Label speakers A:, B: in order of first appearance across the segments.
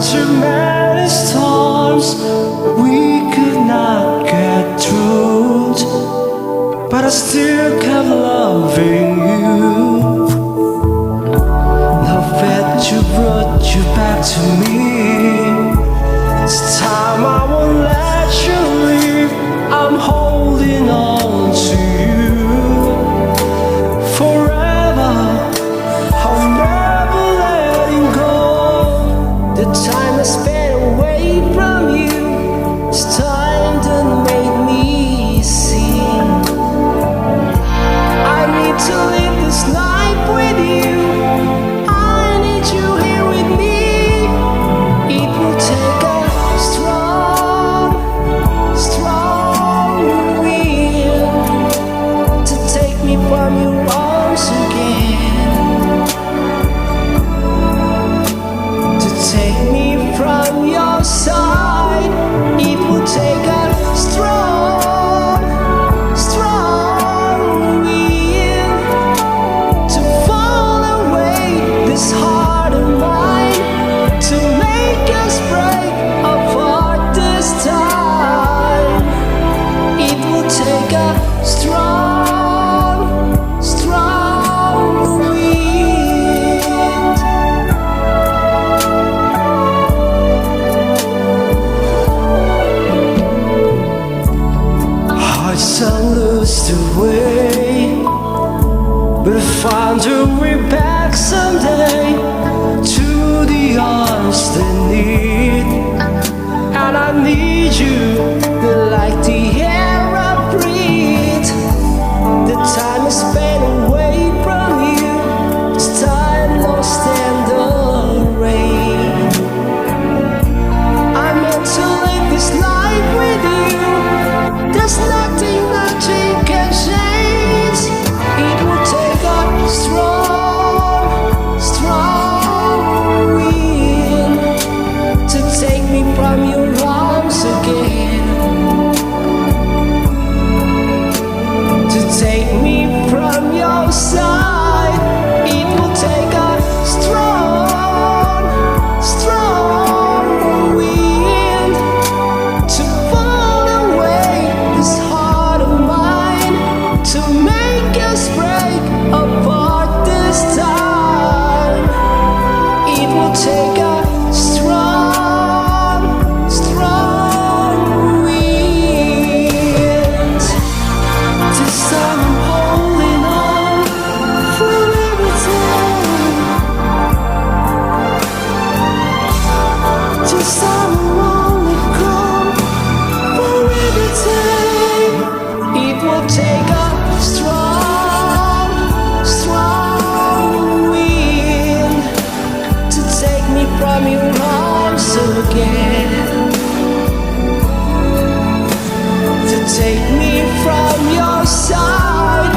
A: through many storms, we could not get through, but I still kept loving you. Now that you brought you back to me, this time I won't let you leave. I'm holding on to you forever. I'm never letting go. The time I spent away from you, it's time that made me sing. I need to live this life with you. I need you here with me. It will take a strong, strong wind to take me from your arms again, to take me from your side. It will take a strong, strong wind to fall away this heart of mine, to make us break apart this time. It will take a strong, strong wind. Hearts don't lose the way, but I find your way back someday to the arms they need. And I need you like the air I breathe. The time I spent away from you, it's time lost in the rain. I meant to live this life with you. There's nothing, nothing can change. It will take a strong, strong wind to take me from your arms again, to take me from your side. It will take a strong, strong wind to fall away this heart of mine, to make us break apart this time. It will take a strong, strong wind. This time I'm holding on for every time. This time I'm only gone for every time. It will take a strong, strong wind to take me from your arms again, to take me from your side.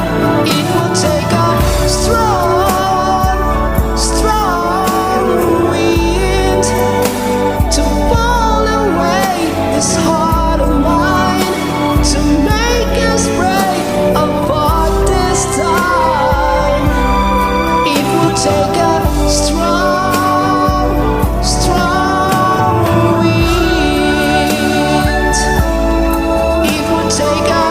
A: It will take a strong, strong wind to fall away this heart of mine, to make us break apart this time. It will take a strong, strong wind. It will take a